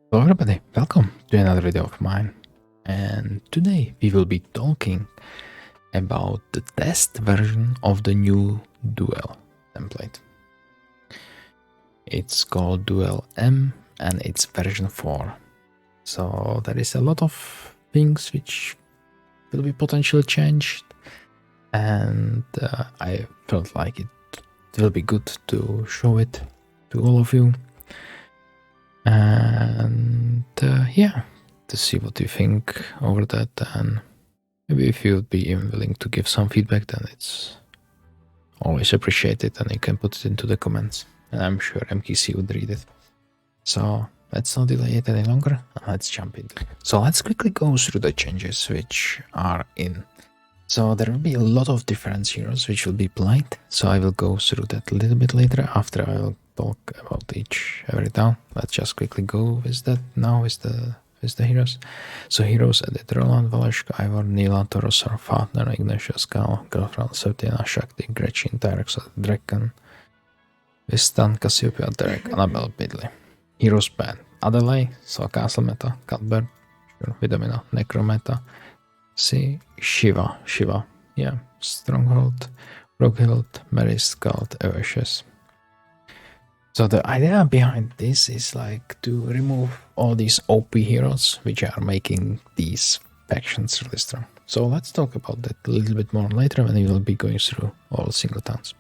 Hello everybody, welcome to another video of mine. And today we will be talking about the test version of the new Duel template. It's called Duel M and it's version 4. So there is a lot of things which will be potentially changed, and I felt like it will be good to show it to all of you. And yeah, to see what you think over that, and maybe if you'd be even willing to give some feedback, then it's always appreciated, and you can put it into the comments, and I'm sure MKC would read it. So let's not delay it any longer, and let's jump into it. So let's quickly go through the changes which are in. So there will be a lot of different heroes which will be played, so I will go through that a little bit later after I will talk about every town. Let's just quickly go with that now with the heroes. So heroes added Roland, Valeshka, Ivor, Nila, Torosar, Fatner, Ignatius, Gal, Girlfriend, Septina, Shakti, Gretchen, Tyrex, Draken, Vistan, Cassiopeia, Derek, Annabelle, Bidley. Heroes banned: Adelaide, so Castle Meta, Cuthbert, sure, Vidamina, Necrometa, Shiva, yeah, Stronghold, Rockhilt, Marist, Cult, Evacious. So the idea behind this is like to remove all these OP heroes which are making these factions really strong. So let's talk about that a little bit more later when we will be going through all single towns.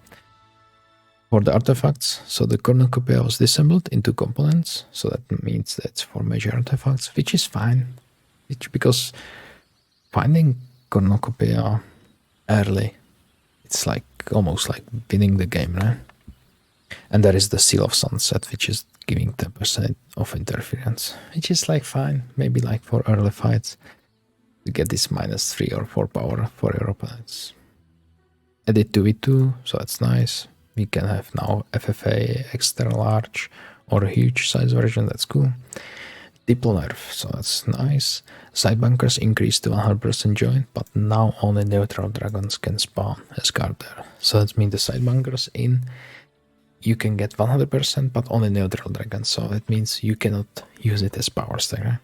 For the artifacts, so the cornucopia was disassembled into components, so that means that's for major artifacts, which is fine, because finding cornucopia early, it's like almost like winning the game, right? And there is the Seal of Sunset, which is giving 10% of interference, which is like fine, maybe like for early fights, to get this -3 or 4 power for your opponents. Edit 2v2, so that's nice. We can have now FFA extra large or a huge size version, that's cool. Diplo nerf, so that's nice. Side bunkers increased to 100% joint, but now only neutral dragons can spawn as guard there. So that means the side bunkers in, you can get 100%, but only neutral dragons. So that means you cannot use it as power stack, right?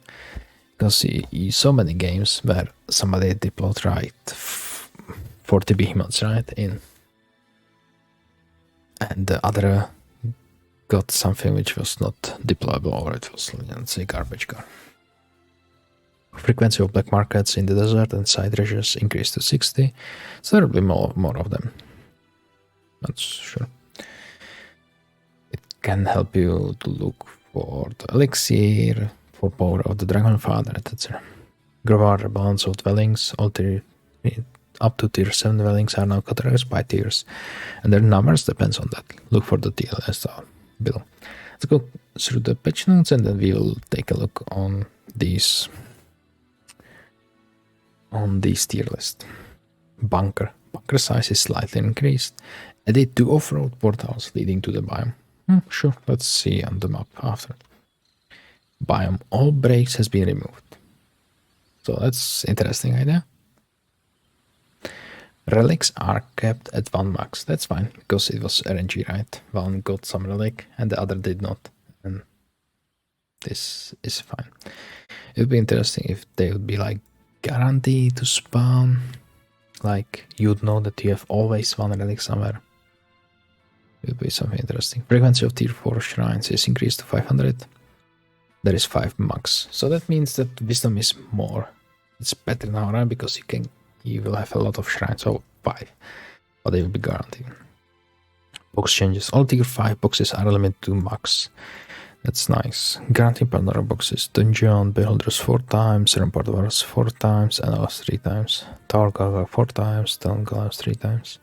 Because you so many games where somebody deployed right 40 behemoths right in, and the other got something which was not deployable, or it was, let's say, garbage car. Frequency of black markets in the desert and side treasures increased to 60, so there will be more of them. That's sure. It can help you to look for the elixir, for power of the dragon father, etc. Grovar balance of dwellings, up to tier 7 dwellings are now categorized by tiers, and their numbers depends on that. Look for the tier list below. Let's go through the patch notes, and then we will take a look on these tier list. Bunker size is slightly increased. Added 2 off-road portals leading to the biome. Sure, let's see on the map after. Biome, all breaks has been removed, so that's interesting idea. Relics are kept at 1 max. That's fine, because it was RNG, right? One got some relic and the other did not, and this is fine. It would be interesting if they would be like guaranteed to spawn, like you'd know that you have always 1 relic somewhere. It would be something interesting. Frequency of tier 4 shrines is increased to 500. There is 5 max, so that means that wisdom is more. It's better now, right? Because you will have a lot of shrines, so 5, but they will be guaranteed. Box changes. All tier 5 boxes are limited to max. That's nice. Guaranteed Pandora boxes. Dungeon Beholders 4 times, Rampart Wars 4 times, Analyst 3 times, Tower Gargoyle 4 times, Stone Golems 3 times,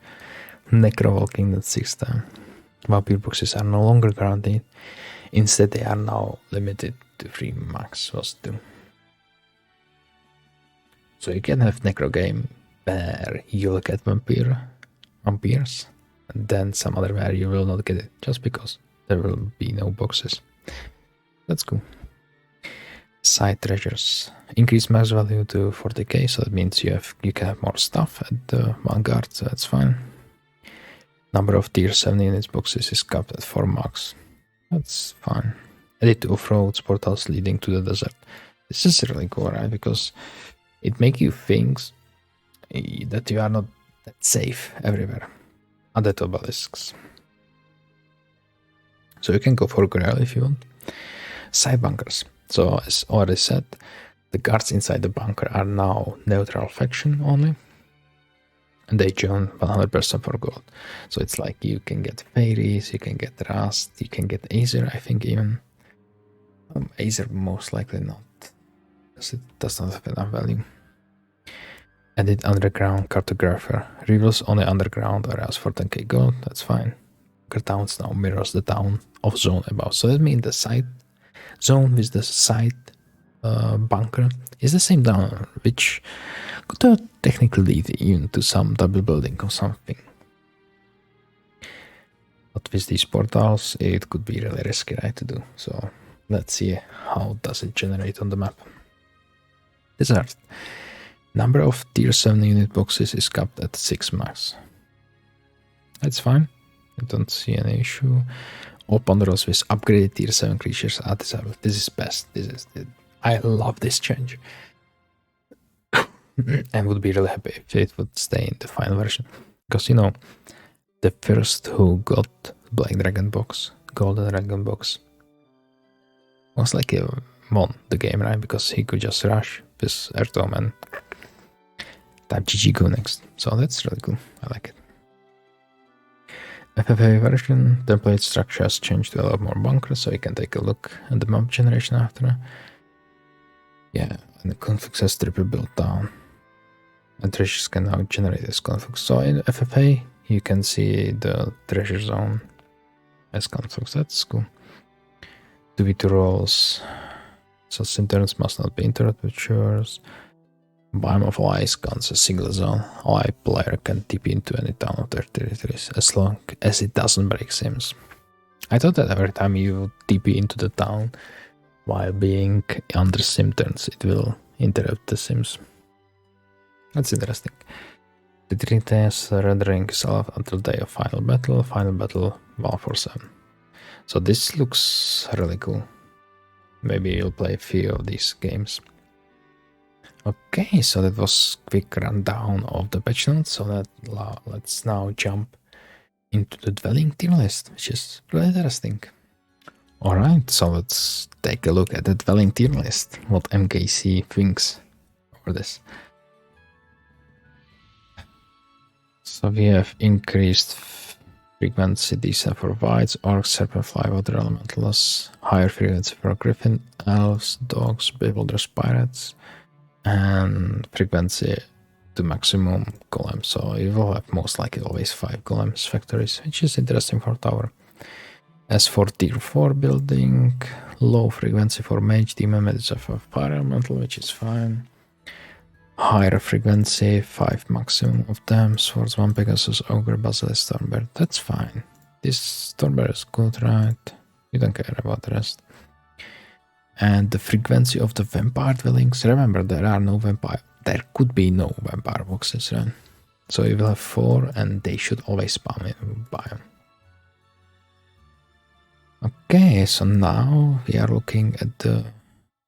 Necro Walking that's 6 times. Vampire boxes are no longer guaranteed. Instead, they are now limited to 3 max, was 2. So you can have Necro game where you'll get vampires, and then some other where you will not get it, just because there will be no boxes. That's cool. Side treasures. Increase max value to 40k, so that means you can have more stuff at the Vanguard, so that's fine. Number of tier 7 units boxes is capped at 4 max. That's fine. Added to off-roads, portals leading to the desert. This is really cool, right? Because it makes you think that you are not that safe everywhere. Added to obelisks. So you can go for Grail if you want. Side bunkers. So as already said, the guards inside the bunker are now neutral faction only. And they join 100% for gold. So it's like you can get fairies, you can get rust, you can get Aether, I think even. Aether most likely not, because it does not have enough value. Added underground cartographer. Reveals only underground areas for 10k gold, that's fine. Bunker towns now mirrors the town of zone above. So that means the side zone with the side bunker is the same down, which could technically lead even to some double building or something. But with these portals, it could be really risky, right, to do. So let's see how does it generate on the map. Desert. Number of tier 7 unit boxes is capped at 6 max. That's fine. I don't see any issue. Open rows with upgraded tier 7 creatures are disabled. This is best. I love this change. And would be really happy if it would stay in the final version. Because, you know, the first who got Black Dragon box, Golden Dragon box, was like he won the game, right? Because he could just rush with Airtome and type GG go next. So that's really cool. I like it. FFA version, template structure has changed to a lot more bunkers, so you can take a look at the map generation after. Yeah, and the conflicts has triple built down. And treasures can now generate this conflicts. So in FFA, you can see the treasure zone as conflicts. That's cool. 2v2 rolls. So synterns must not be interrupted with chores. Biome of allies counts as single zone. Ally player can TP into any town of their territories as long as it doesn't break sims. I thought that every time you TP into the town while being under sim turns, it will interrupt the sims. That's interesting. The Trinitas rendering is allowed until day of final battle 147. So this looks really cool. Maybe you'll play a few of these games. Okay, so that was quick rundown of the patch notes. So let's now jump into the dwelling tier list, which is really interesting. Alright, so let's take a look at the dwelling tier list, what MKC thinks over this. So we have increased frequency decent for whites, orcs, serpent, fly, water elementals, higher frequency for griffin, elves, dogs, bewilders, pirates, and frequency to maximum golem. So you will have most likely always 5 golems factories, which is interesting for tower. As for tier 4 building, low frequency for mage, demon, medicine, fire elemental, which is fine. Higher frequency, 5 maximum of them, swords, 1 Pegasus, ogre, basilisk, stormbear. That's fine. This stormbear is good, right? You don't care about the rest. And the frequency of the vampire dwellings, remember there are no vampire, there could be no vampire boxes, right? So you will have 4 and they should always spawn in biome. Okay, so now we are looking at the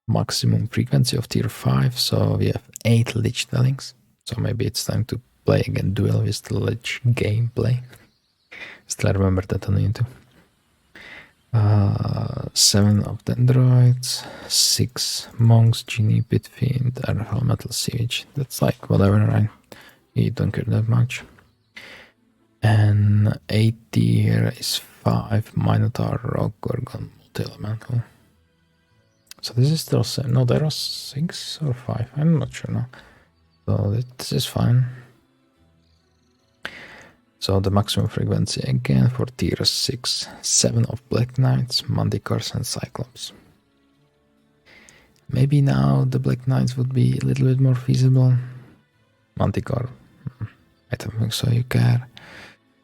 maximum frequency of tier 5, so we have 8 lich dwellings. So maybe it's time to play again Duel with the lich gameplay. Still remember that on YouTube. 7 of dendroids, 6 monks, genie, pit fiend, elemental siege. That's like whatever, right? You don't care that much. And 8 tier is 5 minotaur, rock, gorgon, multi-elemental. So this is still 7. No, there was 6 or 5. I'm not sure now. So this is fine. So the maximum frequency again for tier 6, 7 of Black Knights, Manticores and Cyclops. Maybe now the Black Knights would be a little bit more feasible. Manticore, I don't think so you care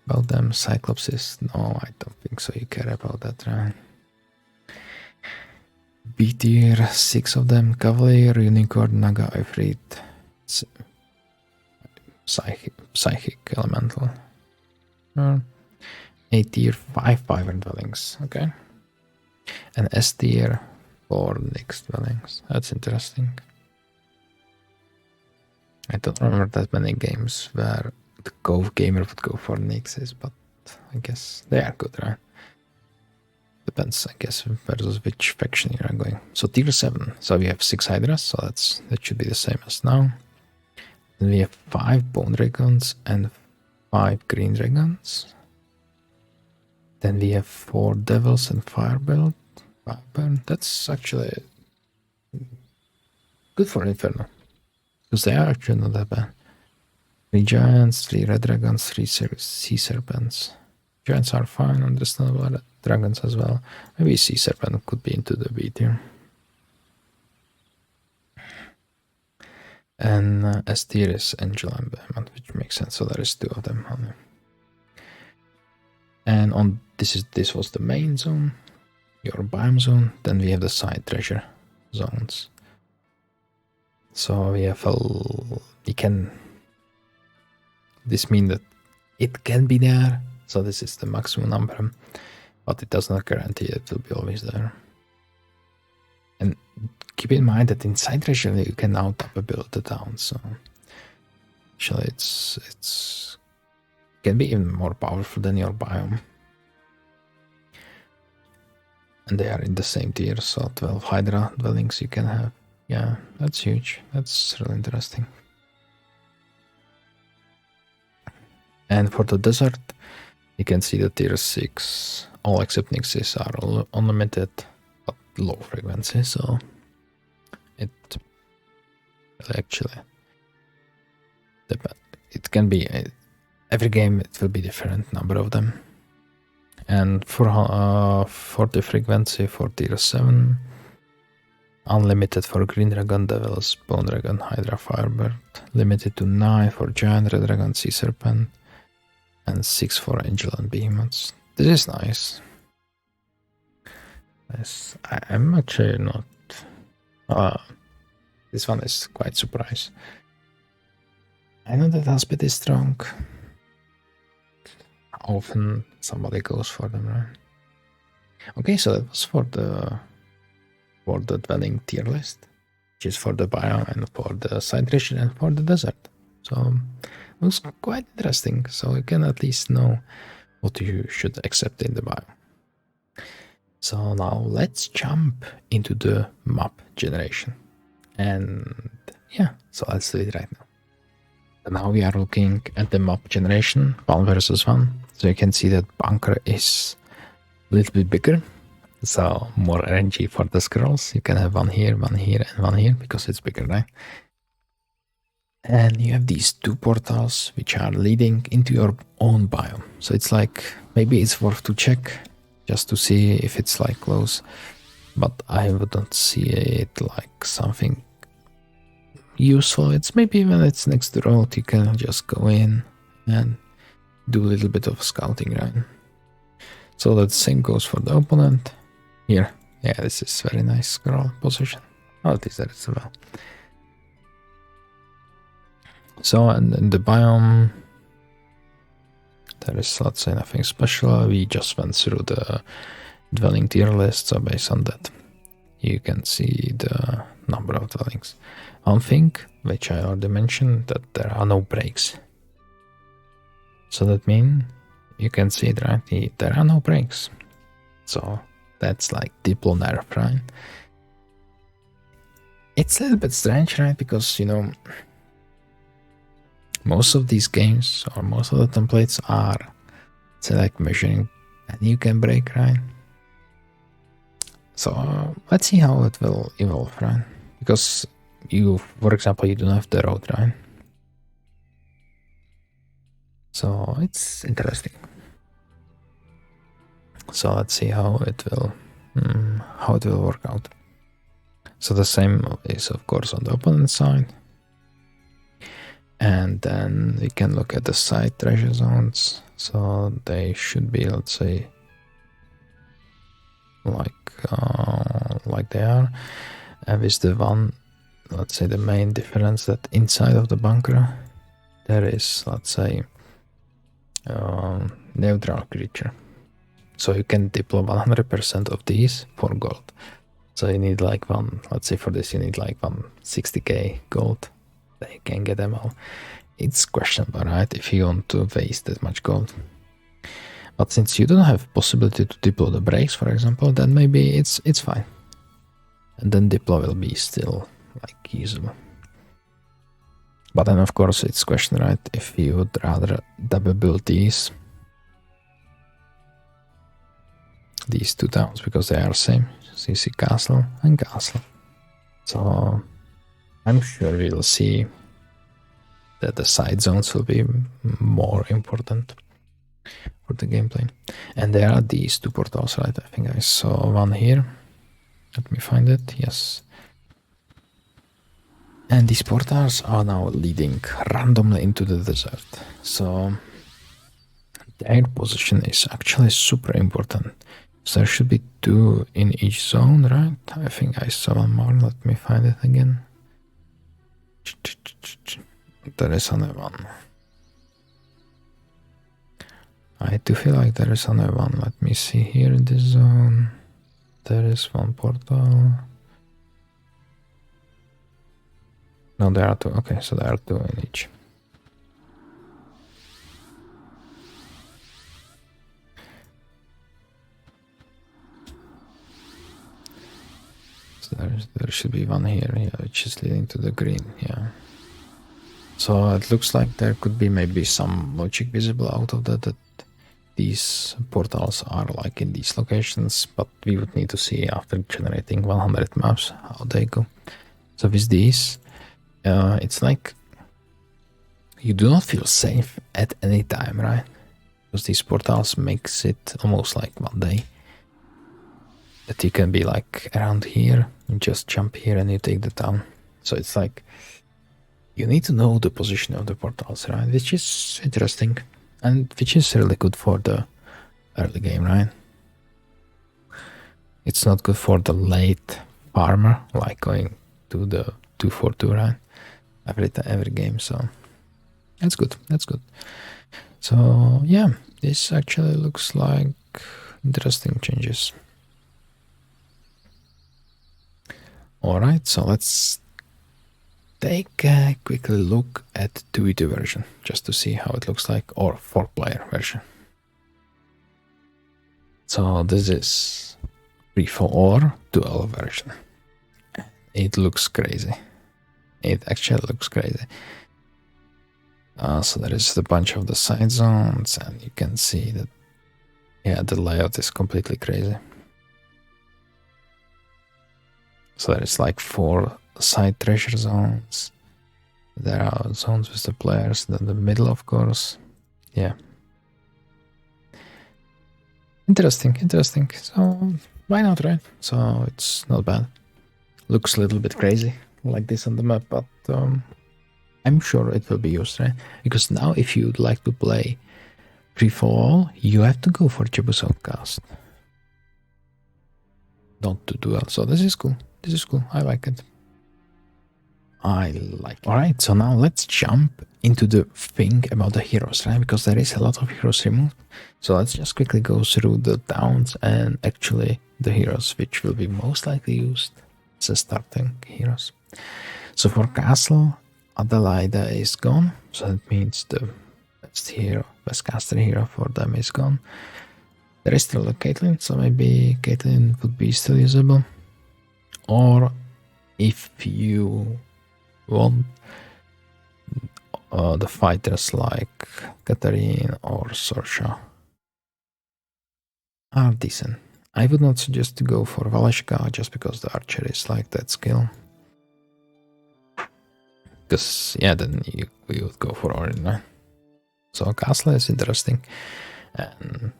about them. Cyclops is, no, I don't think so you care about that, right? B tier, 6 of them, Cavalier, Unicorn, Naga, Ifrit, Psychic Elemental. 8 tier, 5 Wyvern dwellings, okay. And S tier for Nyx dwellings. That's interesting. I don't remember that many games where the Cove gamer would go for Nyxes, but I guess they are good, right? Depends, I guess, versus which faction you are going. So tier 7. So we have 6 Hydras, so that should be the same as now. Then we have 5 Bone Dragons and 5 Green Dragons. Then we have 4 Devils and Fireburn. That's actually good for Inferno. Because they are actually not that bad. 3 Giants, 3 Red Dragons, 3 Sea Serpents. Giants are fine, understandable. Dragons as well. Maybe Sea Serpent could be into the B tier. And S tier is Angel and Behemoth, which makes sense. So there is 2 of them only. And on this was the main zone, your biome zone. Then we have the side treasure zones. So we have this means that it can be there. So this is the maximum number, but it does not guarantee it will be always there. And keep in mind that inside treasure you can now top a build the town. So actually it's can be even more powerful than your biome. And they are in the same tier, so 12 Hydra dwellings you can have. Yeah, that's huge. That's really interesting. And for the desert, you can see the tier 6. All except Nyxes are unlimited, but low frequency, so it actually depends. It can be every game. It will be different number of them. And for the frequency for tier 7, unlimited for Green Dragon, Devils, Bone Dragon, Hydra, Firebird, limited to 9 for Giant, Red Dragon, Sea Serpent, and 6 for Angel and Behemoths. This is nice. Yes, I'm actually not. This one is quite surprised. I know that Aspid is strong. Often somebody goes for them, right? Okay, so that was for the dwelling tier list, which is for the biome and for the side region and for the desert. So it looks quite interesting. So you can at least know what you should accept in the biome. So now let's jump into the map generation. And yeah, so let's do it right now. And now we are looking at the map generation, 1 versus 1. So you can see that bunker is a little bit bigger. So more RNG for the scrolls. You can have one here, and one here because it's bigger, right? And you have these 2 portals which are leading into your own biome. So it's like, maybe it's worth to check just to see if it's like close. But I wouldn't see it like something useful. It's maybe when it's next to the road, you can just go in and do a little bit of scouting, right? So the same goes for the opponent. Here, yeah, this is very nice scroll position. Oh, it is there as well. So, and in the biome, there is, let's say, nothing special. We just went through the dwelling tier list, so based on that, you can see the number of dwellings. One thing, which I already mentioned, that there are no breaks. So that means you can see it, right? There are no breaks. So that's like Diplo nerf, right? It's a little bit strange, right? Because, you know, most of these games or most of the templates are, say, like measuring and you can break, right? So let's see how it will evolve, right? Because you, for example, you don't have the road, right? So it's interesting. So let's see how it will work out. So the same is of course on the opponent side. And then we can look at the side treasure zones. So they should be, let's say, like they are. And with the one, let's say, the main difference that inside of the bunker there is, let's say, neutral creature. So you can deploy 100% of these for gold. So you need like one, let's say for this you need like 160k gold. Then you can get them all. It's questionable, right? If you want to waste that much gold. But since you don't have possibility to deploy the brakes, for example, then maybe it's fine. And then deploy will be still like usable. But then of course it's question, right? If you would rather double build these two towns because they are same. So you see castle and castle. So I'm sure we'll see that the side zones will be more important for the gameplay. And there are these two portals, right? I think I saw one here. Let me find it. Yes. And these portals are now leading randomly into the desert. So their position is actually super important. So there should be two in each zone, right? I think I saw one more. Let me find it again. There is another one. I do feel like there is another one. Let me see here in this zone. There is one portal. No, there are two. Okay, so there are two in each. So there should be one here, yeah, which is leading to the green, yeah. So it looks like there could be maybe some logic visible out of that these portals are like in these locations, but we would need to see after generating 100 maps how they go. So with these, it's like you do not feel safe at any time, right? Because these portals makes it almost like one day. That you can be like around here, you just jump here and you take the town. So it's like you need to know the position of the portals, right? Which is interesting and which is really good for the early game, right? It's not good for the late farmer, like going to the 2-4-2, right? Every game, so that's good. That's good. So yeah, this actually looks like interesting changes. All right, so let's take a quick look at 2v2 version just to see how it looks like, or 4-player version. So this is free-for-all duel version. It looks crazy. It actually looks crazy. So there is a bunch of the side zones, and you can see that, yeah, the layout is completely crazy. So there is like 4 side treasure zones. There are zones with the players, then the middle, of course. Yeah. Interesting. So why not, right? So it's not bad. Looks a little bit crazy like this on the map, but I'm sure it will be used, right? Because now if you'd like to play free-for-all, you have to go for Jebus Outcast. Don't do duel. So this is cool. This is cool. I like it. I like it. Alright, so now let's jump into the thing about the heroes, right? Because there is a lot of heroes removed. So let's just quickly go through the towns and actually the heroes which will be most likely used as a starting heroes. So for Castle, Adelaida is gone. So that means the best caster hero for them is gone. There is still a Caitlyn, so maybe Caitlyn would be still usable. Or if you want the fighters like Katarine or Sorsha are decent. I would not suggest to go for Valeshka just because the archer is like that skill. Because, yeah, then we would go for Orin, right? So Castle is interesting. And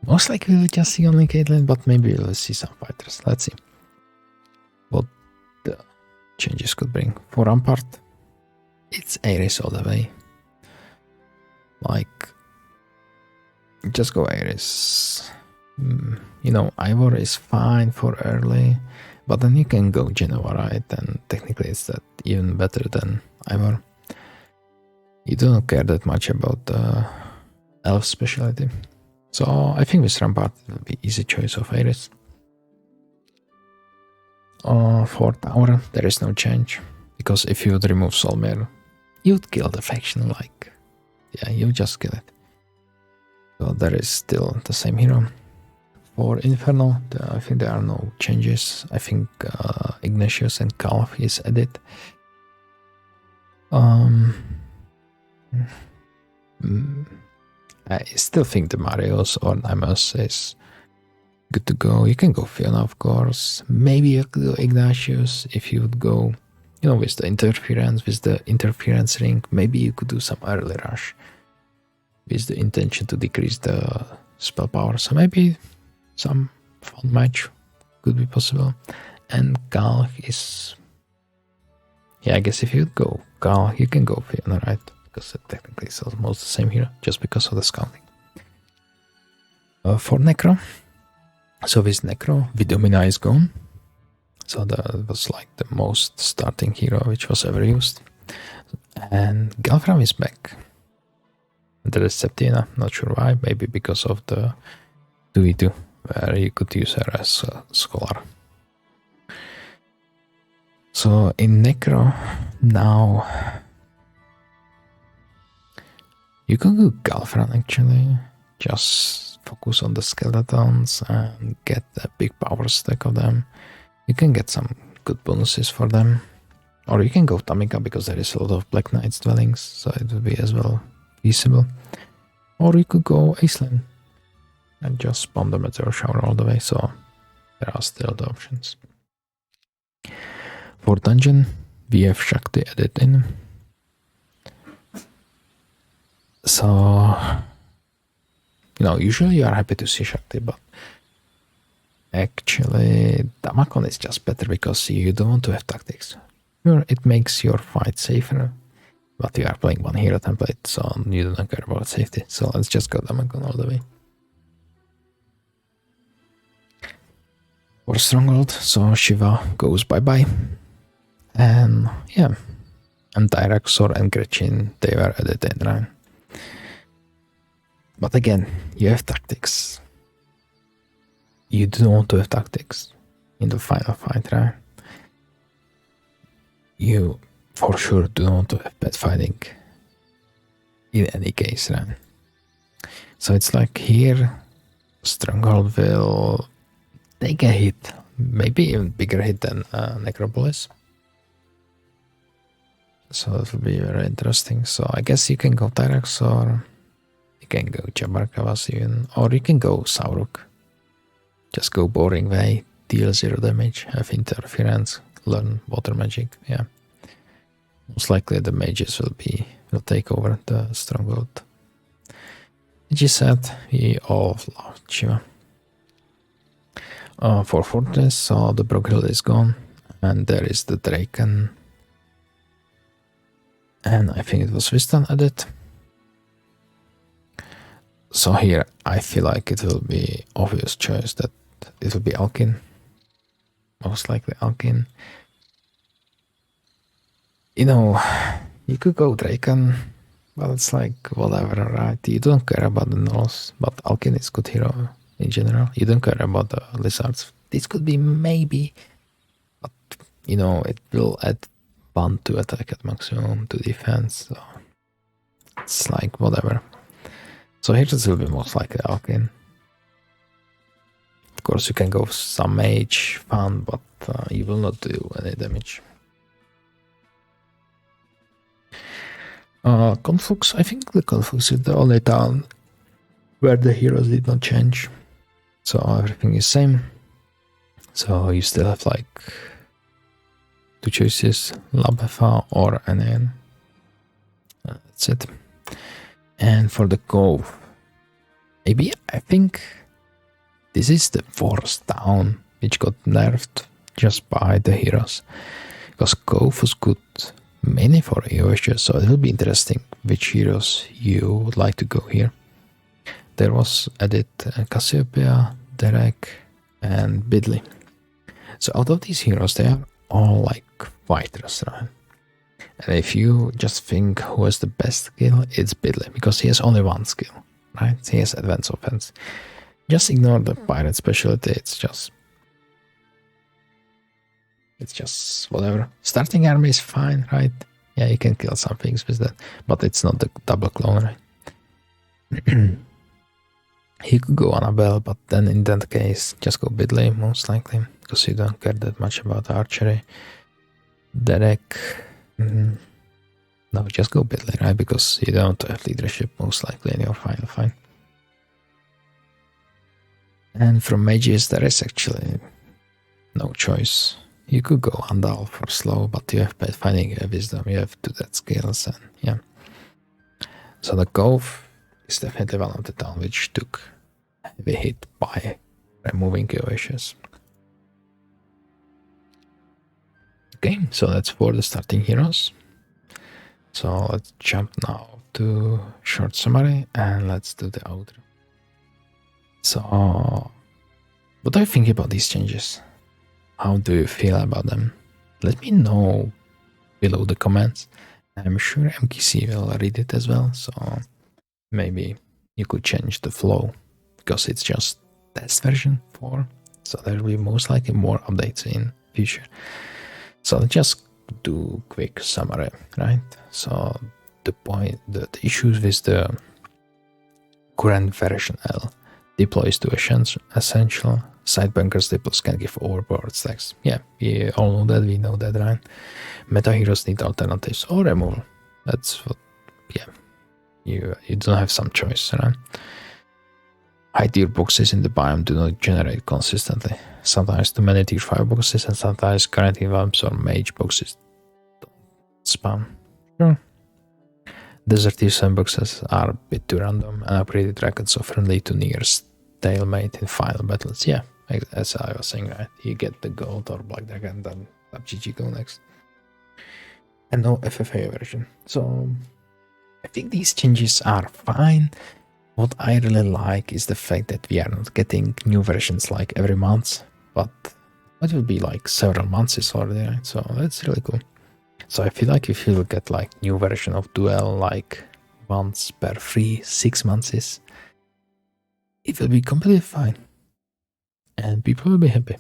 most likely we'll just see only Caitlyn, but maybe we'll see some fighters. Let's see what the changes could bring. For Rampart, it's Ares all the way. Like, just go Ares. You know, Ivor is fine for early, but then you can go Genova, right? And technically it's that even better than Ivor. You don't care that much about the elf specialty. So I think with Rampart it will be easy choice of Ares. For Tower, there is no change, because if you would remove Solmer, you would kill the faction, like, yeah, you just kill it. So there is still the same hero. For Inferno, I think there are no changes. I think Ignatius and Calf is added. I still think the Marios or Namus is good to go. You can go Fiona, of course. Maybe you could go Ignatius if you would go, you know, with the interference ring. Maybe you could do some early rush with the intention to decrease the spell power. So maybe some fun match could be possible. And Gal is, yeah, I guess if you go Gal, you can go Fiona, right? Because it technically is almost the same hero, just because of the scouting. For Necro, so with Necro, Vidomina is gone. So that was like the most starting hero which was ever used. And Galfram is back. There is Septina, not sure why, maybe because of the 2v2, where you could use her as a scholar. So in Necro, now you can go Galfran actually, just focus on the skeletons and get a big power stack of them. You can get some good bonuses for them. Or you can go Tamika because there is a lot of Black Knight's dwellings, so it will be as well feasible. Or you could go Aisling and just spawn the Meteor Shower all the way, so there are still the options. For Dungeon, we have Shakti added in. So, you know, usually you are happy to see Shakti, but actually Damakon is just better because you don't want to have tactics. Sure, it makes your fight safer, but you are playing one hero template, so you don't care about safety. So let's just go Damakon all the way. For Stronghold, so Shiva goes bye-bye. And yeah, and Tyraxor and Gretchen, they were added in, right? But again, you have tactics. You don't want to have tactics in the final fight, right? You for sure don't want to have bad fighting in any case, right? So it's like here, Stronghold will take a hit, maybe even bigger hit than Necropolis. So it will be very interesting. So I guess you can go Tyrax, or you can go Jabarkavas even, or you can go Sauruk. Just go boring way, deal 0 damage, have interference, learn water magic, yeah. Most likely the mages will take over the Stronghold. As you said, we all love Shiva. For Fortress, so the Broghild is gone, and there is the Draken. And I think it was Wistan added. So here I feel like it will be obvious choice that it will be Alkin. Most likely Alkin. You know, you could go Draken, but it's like whatever, right? You don't care about the Norse, but Alkin is good hero in general. You don't care about the Lizards. This could be maybe, but you know, it will add 1 to attack at maximum, to defense, so it's like whatever. So here this will be most likely Alkin. Of course you can go some mage, fun, but you will not do any damage. Conflux, I think the Conflux is the only town where the heroes did not change. So everything is same. So you still have like 2 choices, Labefa or NN. That's it. And for the Cove, maybe I think this is the 4th town which got nerfed just by the heroes. Because Cove was good mainly for AOS, so it will be interesting which heroes you would like to go here. There was added Cassiopeia, Derek, and Bidley. So out of these heroes, they are all like fighters, right? And if you just think who has the best skill, it's Bidley, because he has only 1 skill. right? He has advanced offense. Just ignore the pirate specialty. It's just whatever. Starting army is fine, right? Yeah, you can kill some things with that, but it's not the double clone, right? He could go Annabelle, but then in that case, just go Bidley, most likely, because you don't care that much about archery. Derek, no, just go Bidley, right? Because you don't have leadership, most likely, in your final fight. And from mages, there is actually no choice. You could go Andal for slow, but you have Pathfinding, you have Wisdom, you have 2 death skills, and yeah. So the Cove is definitely one of the towns which took a heavy hit by removing your wishes. Okay, so that's for the starting heroes. So let's jump now to short summary and let's do the outro. So, what do you think about these changes? How do you feel about them? Let me know below the comments. I'm sure MKC will read it as well, so maybe you could change the flow because it's just test version 4, so there will be most likely more updates in future. So let's just do quick summary, right? So the issues with the current version L deploys to essential. Side bunkers deploys can give overpowered stacks. Yeah, we all know that, we know that, right? Meta heroes need alternatives or removal. That's what, yeah, you don't have some choice, right? High tier boxes in the biome do not generate consistently. Sometimes too many tier 5 boxes and sometimes guaranteed vamps or mage boxes don't spam. Sure. Desert tier 7 boxes are a bit too random and upgraded dragons are friendly to near stalemate in final battles. Yeah, as I was saying, right? You get the gold or black dragon, then GG go next. And no FFA version. So I think these changes are fine. What I really like is the fact that we are not getting new versions like every month, but it will be like several months already, right? So that's really cool. So I feel like if you get like new version of Duel like once per 6 months, it will be completely fine. And people will be happy.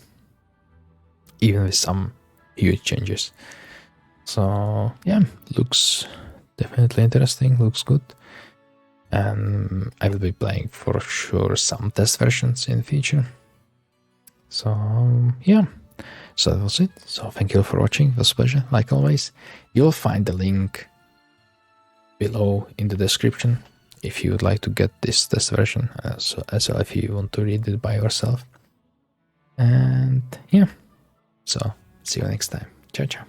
Even with some huge changes. So yeah, looks definitely interesting, looks good. And I will be playing for sure some test versions in the future. So yeah, so that was it. So thank you for watching, it was a pleasure, like always. You'll find the link below in the description if you would like to get this test version, as well if you want to read it by yourself. And yeah, so see you next time. Ciao, ciao.